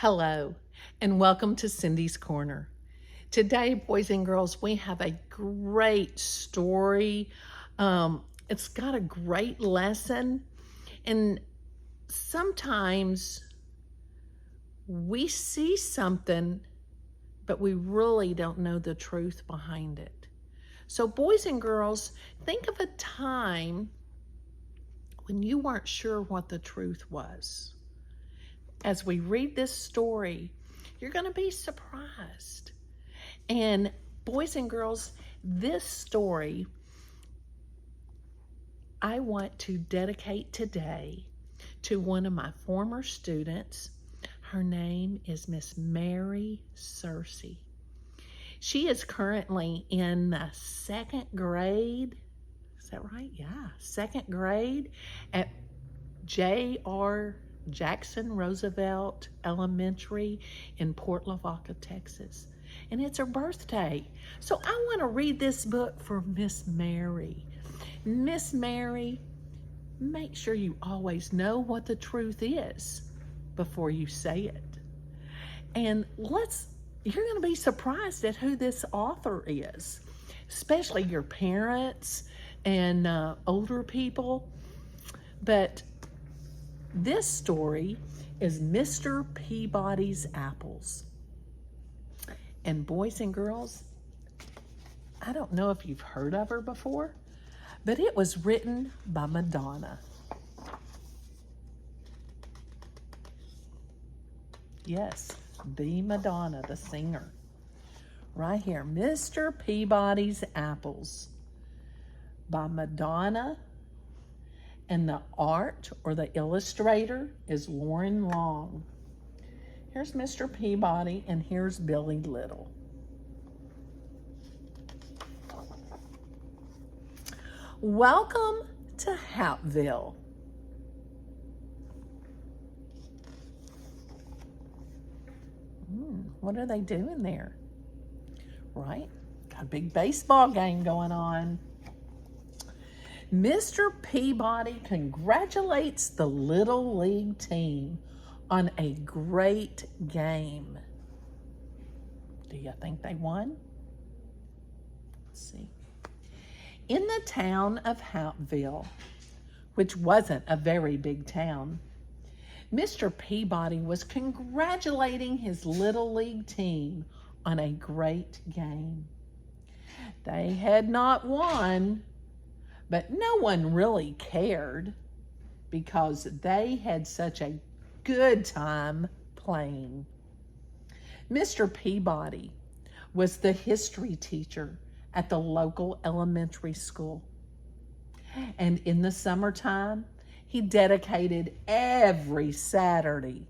Hello, and welcome to Cindy's Corner. Today, boys and girls, we have a great story. It's got a great lesson, and sometimes we see something, but we really don't know the truth behind it. So, boys and girls, think of a time when you weren't sure what the truth was. As we read this story, you're going to be surprised. And boys and girls, this story I want to dedicate today to one of my former students. Her name is Miss Mary Searcy. She is currently in the second grade. Is that right? Yeah, second grade at J.R. Jackson Roosevelt Elementary in Port Lavaca, Texas. And it's her birthday. So I want to read this book for Miss Mary. Miss Mary, make sure you always know what the truth is before you say it. And you're going to be surprised at who this author is, especially your parents and older people. But this story is Mr. Peabody's Apples. And boys and girls, I don't know if you've heard of her before, but it was written by Madonna. Yes, the Madonna, the singer. Right here, Mr. Peabody's Apples by Madonna. And the art or the illustrator is Lauren Long. Here's Mr. Peabody and here's Billy Little. Welcome to Houtville. What are they doing there? Right? Got a big baseball game going on. Mr. Peabody congratulates the Little League team on a great game. Do you think they won? Let's see. In the town of Houtville, which wasn't a very big town, Mr. Peabody was congratulating his Little League team on a great game. They had not won, but no one really cared because they had such a good time playing. Mr. Peabody was the history teacher at the local elementary school. And in the summertime, he dedicated every Saturday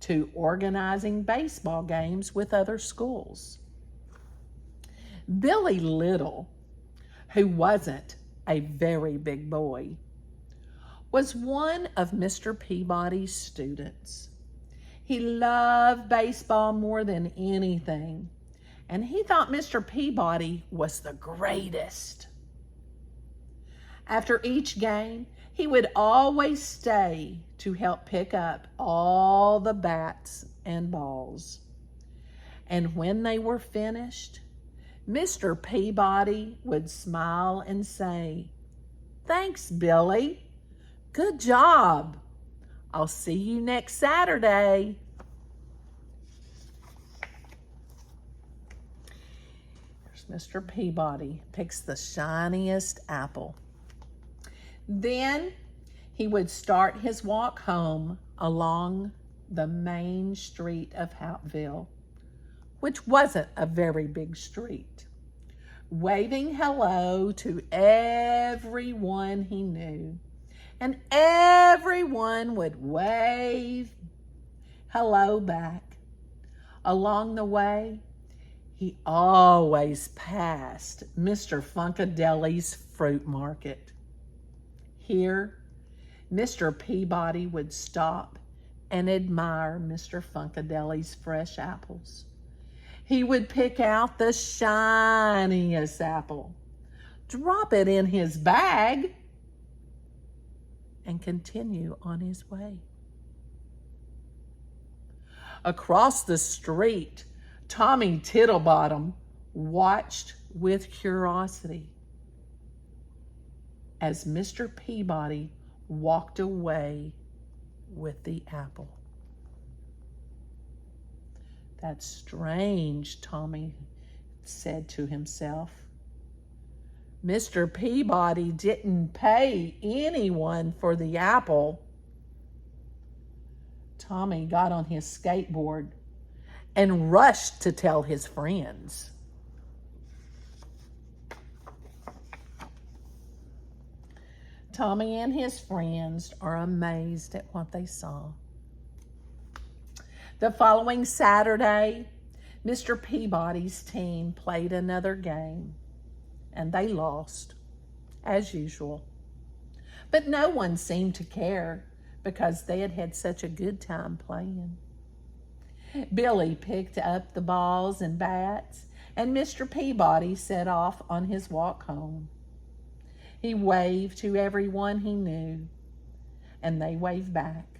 to organizing baseball games with other schools. Billy Little, who wasn't a very big boy, was one of Mr. Peabody's students. He loved baseball more than anything, and he thought Mr. Peabody was the greatest. After each game, he would always stay to help pick up all the bats and balls. And when they were finished, Mr. Peabody would smile and say, "Thanks, Billy. Good job. I'll see you next Saturday." There's Mr. Peabody, picks the shiniest apple. Then he would start his walk home along the main street of Houtville, which wasn't a very big street, waving hello to everyone he knew. And everyone would wave hello back. Along the way, he always passed Mr. Funkadeli's fruit market. Here, Mr. Peabody would stop and admire Mr. Funkadeli's fresh apples. He would pick out the shiniest apple, drop it in his bag, and continue on his way. Across the street, Tommy Tittlebottom watched with curiosity as Mr. Peabody walked away with the apple. "That's strange," Tommy said to himself. "Mr. Peabody didn't pay anyone for the apple." Tommy got on his skateboard and rushed to tell his friends. Tommy and his friends are amazed at what they saw. The following Saturday, Mr. Peabody's team played another game, and they lost, as usual. But no one seemed to care because they had had such a good time playing. Billy picked up the balls and bats, and Mr. Peabody set off on his walk home. He waved to everyone he knew, and they waved back.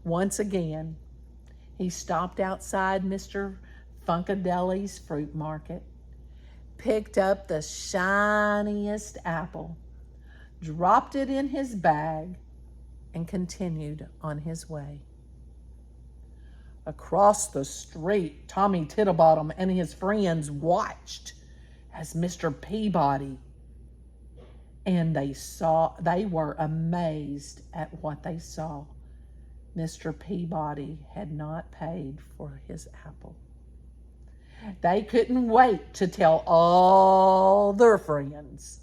Once again, he stopped outside Mr. Funkadeli's fruit market, picked up the shiniest apple, dropped it in his bag, and continued on his way. Across the street, Tommy Tittlebottom and his friends watched as Mr. Peabody, and they were amazed at what they saw. Mr. Peabody had not paid for his apple. They couldn't wait to tell all their friends,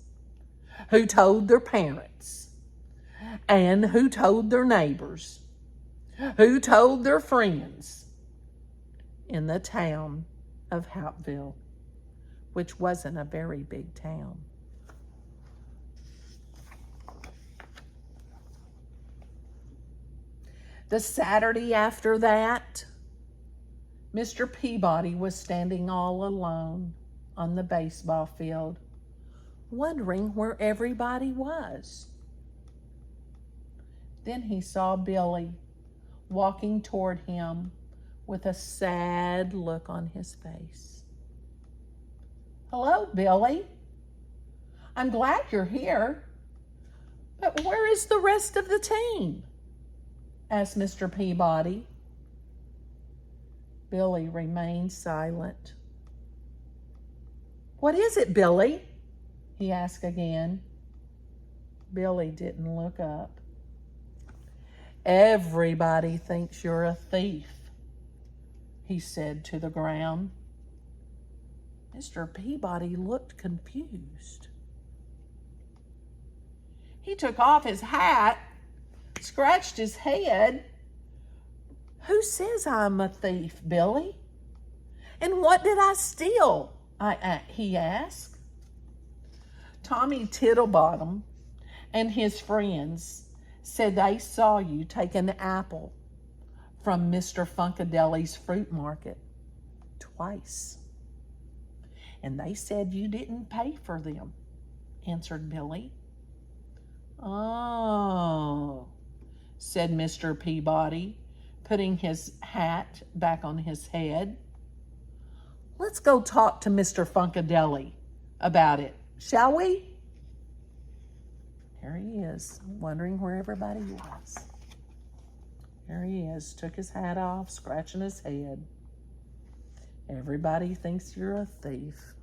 who told their parents, and who told their neighbors, who told their friends in the town of Houtville, which wasn't a very big town. The Saturday after that, Mr. Peabody was standing all alone on the baseball field, wondering where everybody was. Then he saw Billy walking toward him with a sad look on his face. "Hello, Billy. I'm glad you're here. But where is the rest of the team?" asked Mr. Peabody. Billy remained silent. "What is it, Billy?" he asked again. Billy didn't look up. "Everybody thinks you're a thief," he said to the ground. Mr. Peabody looked confused. He took off his hat, scratched his head. "Who says I'm a thief, Billy? And what did I steal?" he asked. Tommy Tittlebottom and his friends said they saw you take an apple from Mr. Funkadeli's fruit market twice. "And they said you didn't pay for them," answered Billy. "Oh," said Mr. Peabody, putting his hat back on his head. "Let's go talk to Mr. Funkadeli about it, shall we?" There he is, wondering where everybody was. There he is, took his hat off, scratching his head. "Everybody thinks you're a thief,"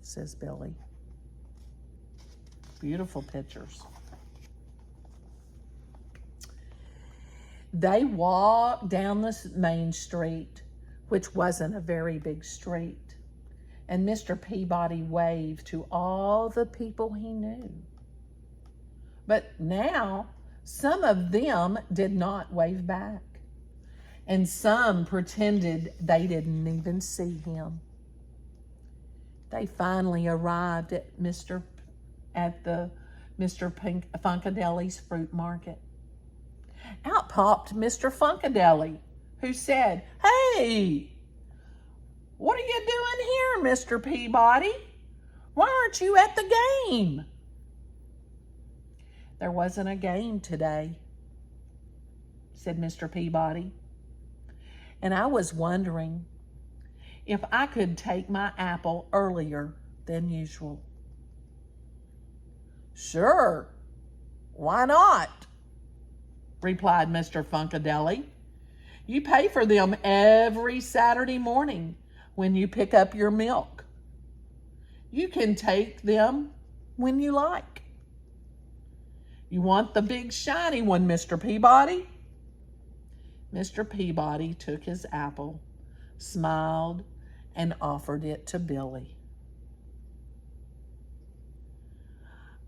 says Billy. Beautiful pictures. They walked down the main street, which wasn't a very big street, and Mr. Peabody waved to all the people he knew. But now, some of them did not wave back, and some pretended they didn't even see him. They finally arrived at Mr. Funkadeli's fruit market. Out popped Mr. Funkadeli, who said, "Hey, what are you doing here, Mr. Peabody? Why aren't you at the game?" "There wasn't a game today," said Mr. Peabody. and I was wondering if I could take my apple earlier than usual. Sure, why not? Replied Mr. Funkadelic. You pay for them every Saturday morning when you pick up your milk. You can take them when you like. You want the big shiny one, Mr. Peabody? Mr. Peabody took his apple, smiled, and offered it to Billy.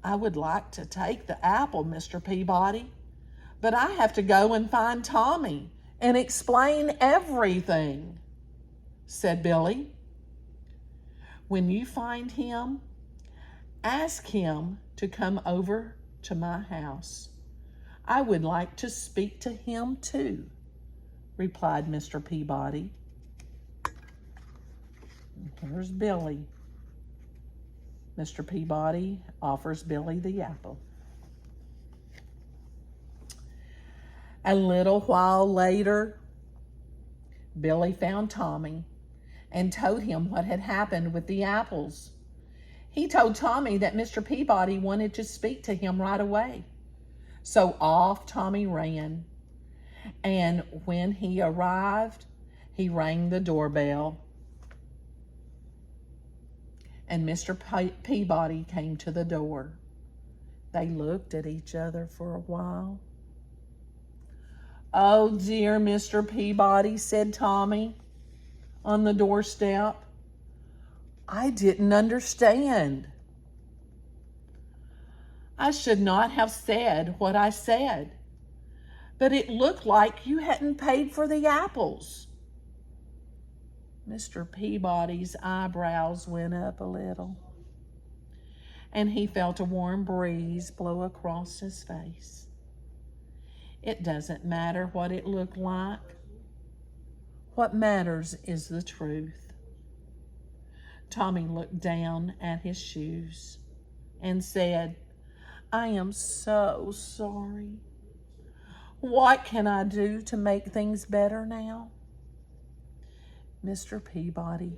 I would like to take the apple, Mr. Peabody, but I have to go and find Tommy and explain everything, said Billy. When you find him, ask him to come over to my house. I would like to speak to him too, replied Mr. Peabody. Here's Billy. Mr. Peabody offers Billy the apple. A little while later, Billy found Tommy and told him what had happened with the apples. He told Tommy that Mr. Peabody wanted to speak to him right away. So off Tommy ran. And when he arrived, he rang the doorbell. And Mr. Peabody came to the door. They looked at each other for a while. Oh dear, Mr. Peabody, said Tommy on the doorstep. I didn't understand. I should not have said what I said, but it looked like you hadn't paid for the apples. Mr. Peabody's eyebrows went up a little, and he felt a warm breeze blow across his face. It doesn't matter what it looked like. What matters is the truth. Tommy looked down at his shoes and said, I am so sorry. What can I do to make things better now? Mr. Peabody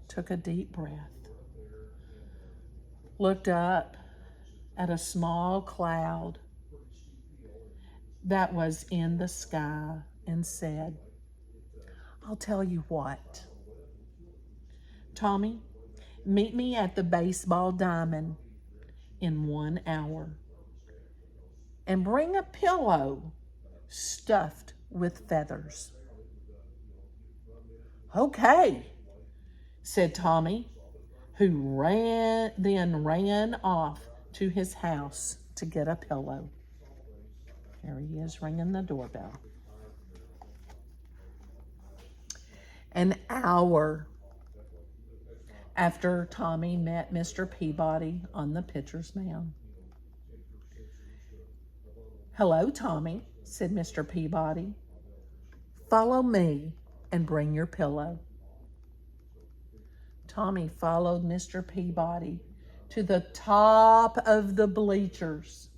took a deep breath, looked up at a small cloud that was in the sky and said, I'll tell you what. Tommy, meet me at the baseball diamond in 1 hour and bring a pillow stuffed with feathers. Okay, said Tommy, who then ran off to his house to get a pillow. Here he is ringing the doorbell. An hour after Tommy met Mr. Peabody on the pitcher's mound. Hello, Tommy, said Mr. Peabody. Follow me and bring your pillow. Tommy followed Mr. Peabody to the top of the bleachers,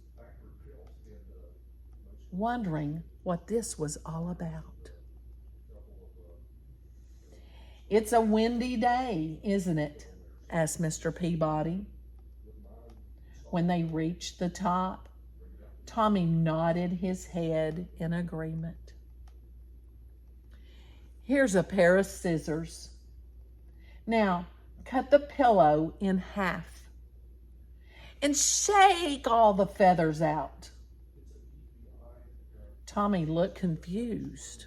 wondering what this was all about. It's a windy day, isn't it? Asked Mr. Peabody. When they reached the top, Tommy nodded his head in agreement. Here's a pair of scissors. Now, cut the pillow in half and shake all the feathers out. Tommy looked confused,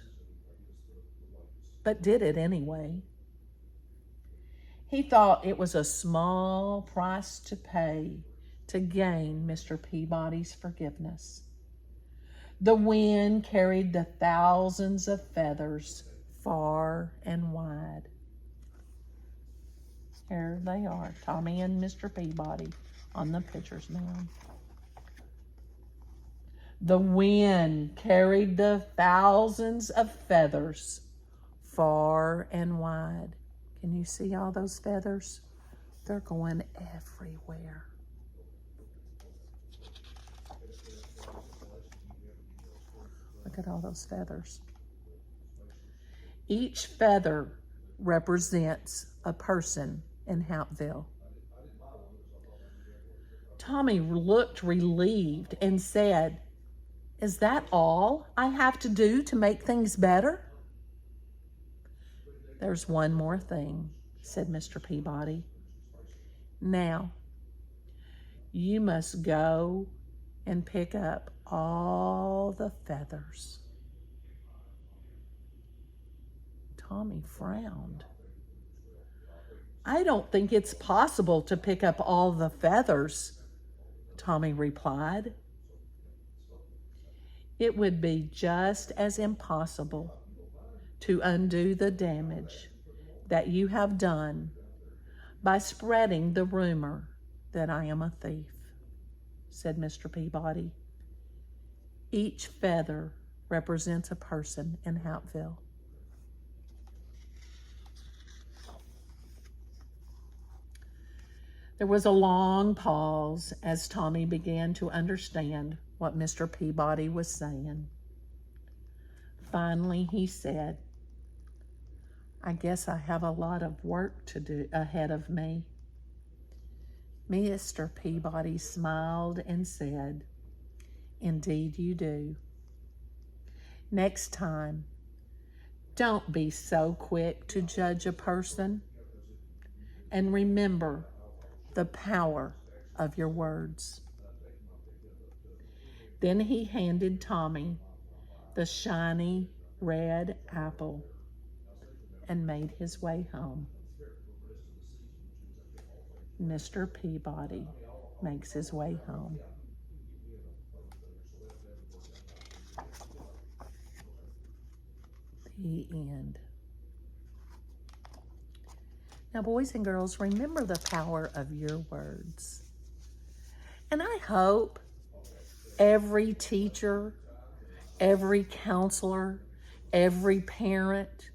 but did it anyway. He thought it was a small price to pay to gain Mr. Peabody's forgiveness. The wind carried the thousands of feathers far and wide. Here they are, Tommy and Mr. Peabody on the pitcher's mound. The wind carried the thousands of feathers far and wide. Can you see all those feathers? They're going everywhere. Look at all those feathers. Each feather represents a person in Hampville. Tommy looked relieved and said, "Is that all I have to do to make things better?" "There's one more thing," said Mr. Peabody. "Now, you must go and pick up all the feathers." Tommy frowned. "I don't think it's possible to pick up all the feathers," Tommy replied. "It would be just as impossible to undo the damage that you have done by spreading the rumor that I am a thief," said Mr. Peabody. "Each feather represents a person in Hampville." There was a long pause as Tommy began to understand what Mr. Peabody was saying. Finally, he said, "I guess I have a lot of work to do ahead of me." Mr. Peabody smiled and said, "Indeed you do. Next time, don't be so quick to judge a person, and remember the power of your words." Then he handed Tommy the shiny red apple and made his way home. Mr. Peabody makes his way home. The end. Now, boys and girls, remember the power of your words. And I hope every teacher, every counselor, every parent,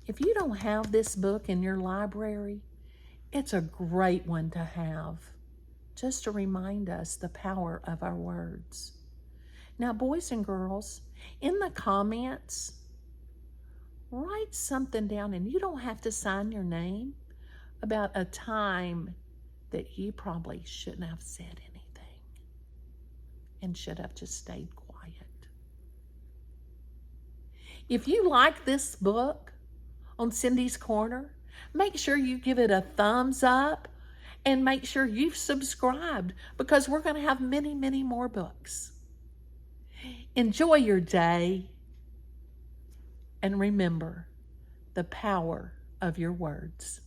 if you don't have this book in your library, it's a great one to have, just to remind us the power of our words. Now, boys and girls, in the comments, write something down, and you don't have to sign your name, about a time that you probably shouldn't have said anything and should have just stayed quiet. If you like this book on Cindy's Corner, make sure you give it a thumbs up and make sure you've subscribed, because we're going to have many, many more books. Enjoy your day, and remember the power of your words.